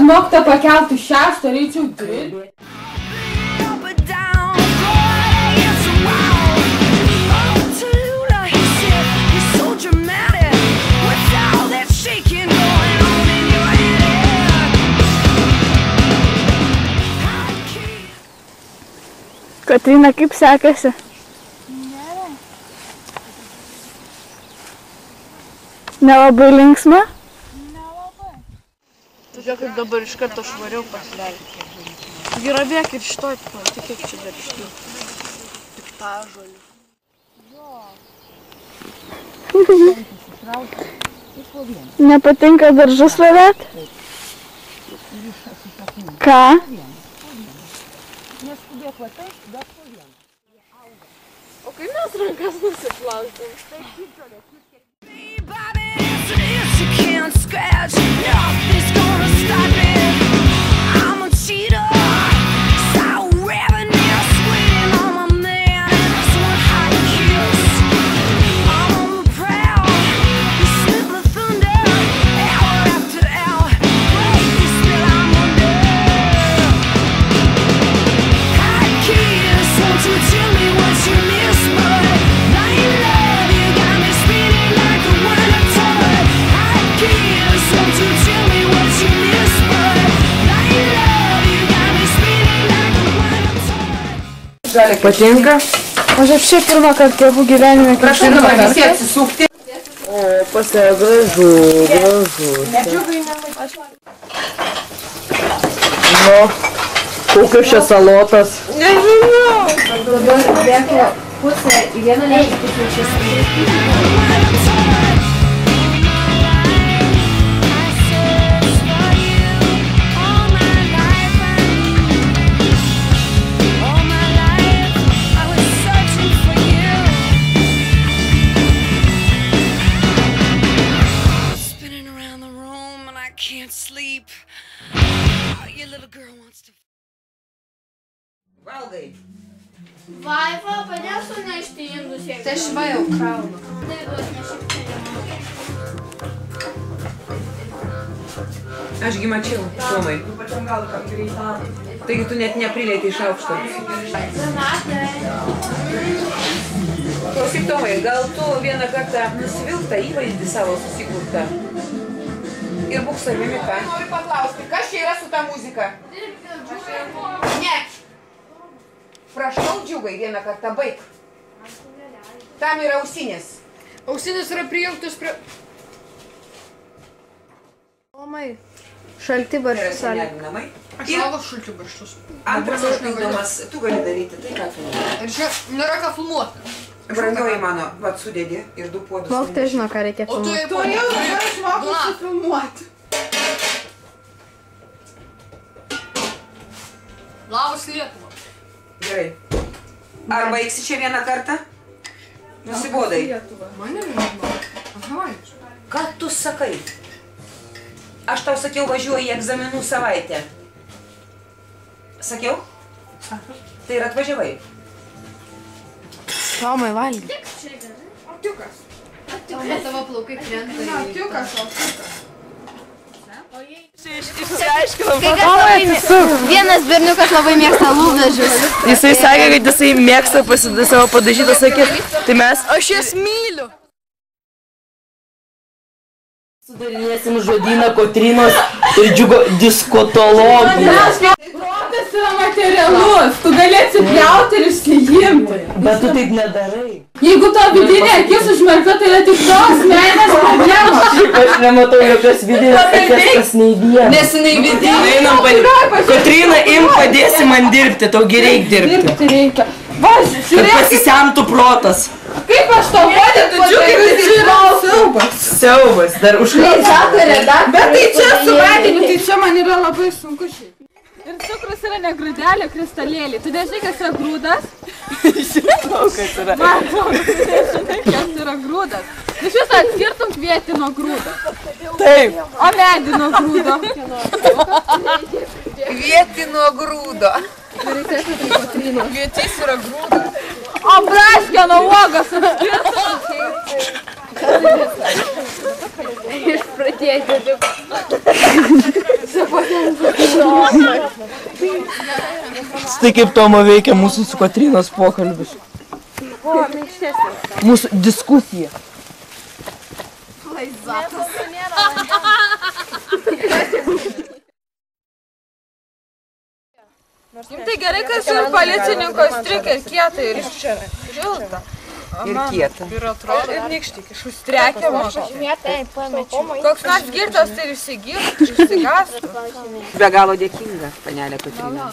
mokytoja pakeltų 6, reičiau 3. Kotryna, kaip sekasi? Gerai. Nelabai linksma? Nelabai. Tu žiūrėk, kaip dabar iš karto švariau pasidarė. Girabėk ir šitoj, tik kiek čia dar ištiu. Tik tą žolį. Nepatinka daržus lavėt? Ką? Neskubėk va taip, dar po vieną. O kai mes rankas nusiplausim? Patinka? Aš šiaip pirmą kartą kepu gyvenime. Prašau dabar visi atsisukti. O, pasėjo gražu, gražu. Nedžiugai nemai. Nu, kokios čia salotas? Nežinau. Dabar bėgo pusę į vieną lėktą, pusę čia sėdėti. Valgai. Vaiva, padės sunešti indus, jeigu... Tai šva jau krauna. Tai duos nešikti Ašgi mačiau, Tomai. Taigi tu net neprilėti iš aukšto. Klausyk, Tomai, gal tu vieną kartą nusivilk tą įvaizdį savo susikurtą ir būk savimi, ką? Noriu paklausti, kas čia yra su ta muzika? Ne. Prašau, Džiugai, vieną kartą baig. Tam yra ausinės. Ausinės yra prijungtos prie... Tomai, šaltibarščius salė. Aš valgau šaltibarščius. Antras užpildomas, tu gali daryti, tai ką tu nori. Ir čia nėra ką filmuoti. Brangioji mano, vat sudėdi ir 2 puodus. Mokytoja žino, ką reikia filmuoti. Tu jau išmokusi filmuoti. Labas Lietuva. Gerai. Ar baigsi čia vieną kartą? Nusibodai. Man nežinau. Aha. Ką tu sakai? Aš tau sakiau, važiuoju į egzaminų savaitę. Sakiau? Tai ir atvažiavai. Tomai, valgy. Tiukas. Tomai, tavo plaukai krenta. Tiukas. Vienas berniukas labai mėgsta lūpdažius. Jisai sakė, kad jisai mėgsta savo padažytą sakyti, tai mes... Aš jas myliu. Sudarinėsim žodyną Kotrynos ir Džiugo diskotologijos. Protas yra materialus, tu gali atsipjauti ir išsijimti. Bet tu taip nedarai. Jeigu to vidinė akis užmerkta, tai yra tik tos meilės problemos. Šiaip aš nematau jokios vidinės akies nei vieną. Nes jinai vidinė. Einam padėti. Kotryna, im padėsi man dirbti, taugi reik dirbti. Dirbti reikia. Va, Kad žiūrėk, pasisemtų protas. kaip aš tau padedu, Džiugai, tai čia yra siaubas. Siaubas, dar užklausiu. Bet tai čia su vandeniu, tai čia man yra labai sunku šiaip. Ir cukrus yra ne grūdelio kristalėliai. Tu nežinai, kas yra grūdas? Žinau, kas yra. Man atrodo, tu nežinai, kas yra grūdas. Iš viso atskirtum kvietį nuo grūdo. Taip. O medį nuo grūdo. Kvieti nuo grūdo. Kvietys yra grūdas. O braškė nuo uogos atskirtum. Išpratėti. Štai kaip Tomo veikia mūsų su Kotrynos pokalbis. Mūsų diskusija. Tai gerai, kad ir policininko striukė ir kieta ir šilta. Ir kieta. Ir atrodo, ir nykštik, išustrekė mažo. Koks nors girtas tai išsigastų. Be galo dėkinga, panelė Kotryna.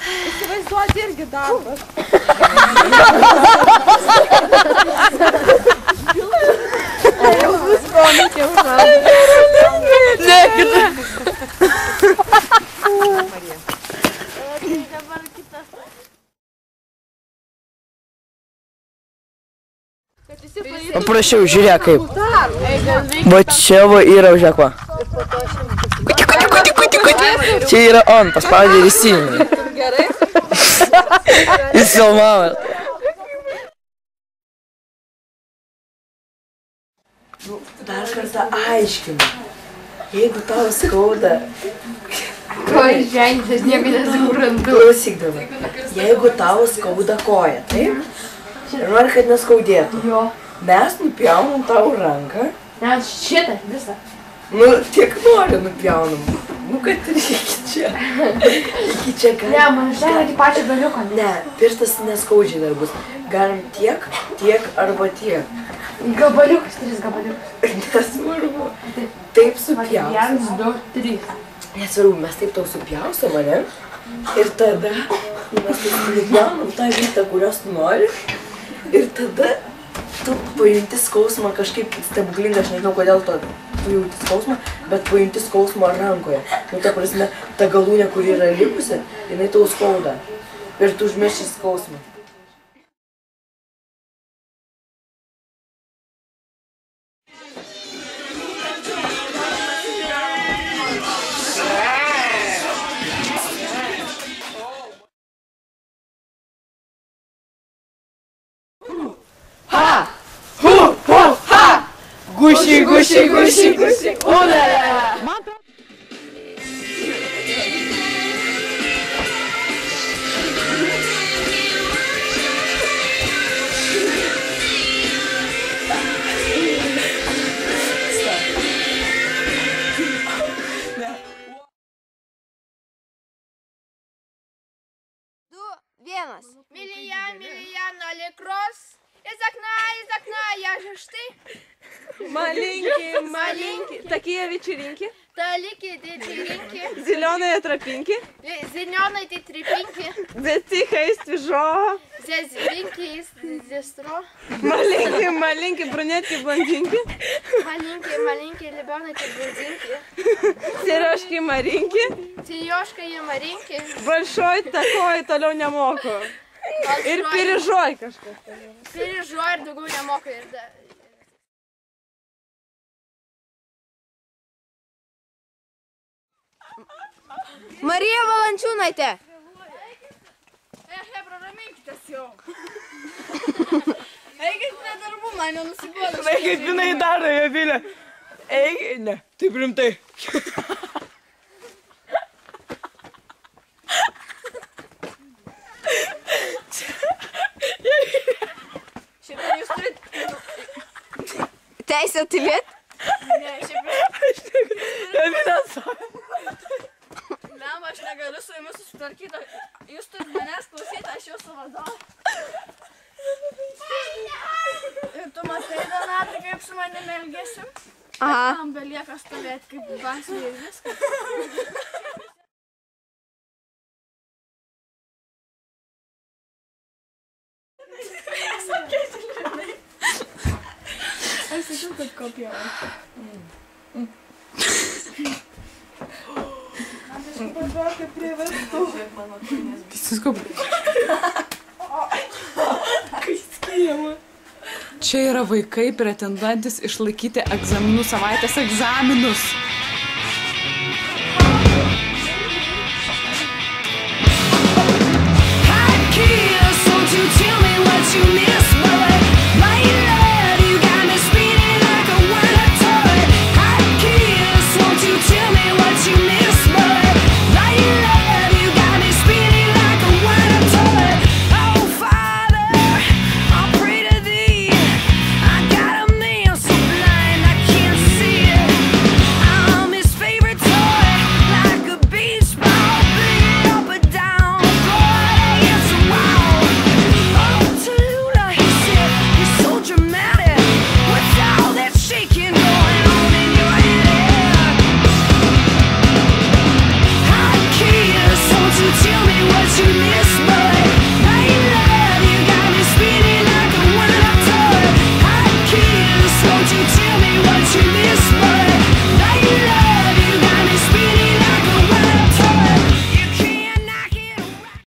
Įsivaizduoti irgi darbas. Jau vis promikė užaugo. Paprašiau, žiūrėk kaip. Va čia va yra, žiūrėk va. Čia yra on, paspaudė ir įsijungė. Gerai. Jis filmavo. Dar kartą aiškinu. Jeigu tau skauda... Ko žengtis, nieko nesuprantu. Klausyk dabar. Jeigu tau skauda koja, taip? Ir nori, kad neskaudėtų. Jo. Mes nupjaunam tau ranką. Nes šitą visą. Nu, tiek nori nupjaunam. Nu, kad ir iki čia. Iki čia galim. Ne, man žinai, iki pačio galiuko. Ne, pirštas neskaudžiai dar bus. Galim tiek, tiek arba tiek. Gabaliukas, 3 gabaliukas. Nesvarbu. Taip supjausim. 1, 2, 3. Nesvarbu, mes taip tau supjausim, ane? Ir tada mes taip nupjaunam tą vietą, kurios tu nori. Ir tada tu pajunti skausmą kažkaip stebuklingai, aš nežinau kodėl tu jauti skausmą, bet pajunti skausmą rankoje. Nu, ta prasme, ta galūnė, kuri yra likusi, jinai tau skauda. Ir tu užmirši skausmą. Гущи, гущи, гущи, гущи, ура! Vienas. Milijan, Alikros. Из окна, я же ты. Маленькие. Такие вечеринки. Талики, вечеринки. Зеленые тропинки. Зеленые тропинки. Здесь тихо и свежо. Здесь винки, здесь стро. Маленькие брюнетки, блондинки. Маленькие ребенки, блондинки. Сережки, Маринки. Сережка и Маринки. Большой такой, toliau nemoku. Ir пережой kažkas. Пережой ir daugiau nemoku. Marija Valančiūnaitė. Hebra, ramykitės jau. Eikit prie darbų, man nenusibodo. Kaip jinai daro, Jovilė. Eik, ne, taip rimtai. Šiandien jūs turit teisę tylėt? Ne, šiandien. Jovilė savo. Lem, aš negaliu su jumis susitvarkyti. Jūs turit manęs klausyti, aš jūsų vadovas. Ir tu matai, Donatai, kaip su manimi elgėsi? Aha. Man belieka stovėti kaip basvė ir viskas. Aš sakiau, kad kopijau. Čia yra vaikai pretenduojantis išlaikyti egzaminų savaitės egzaminus.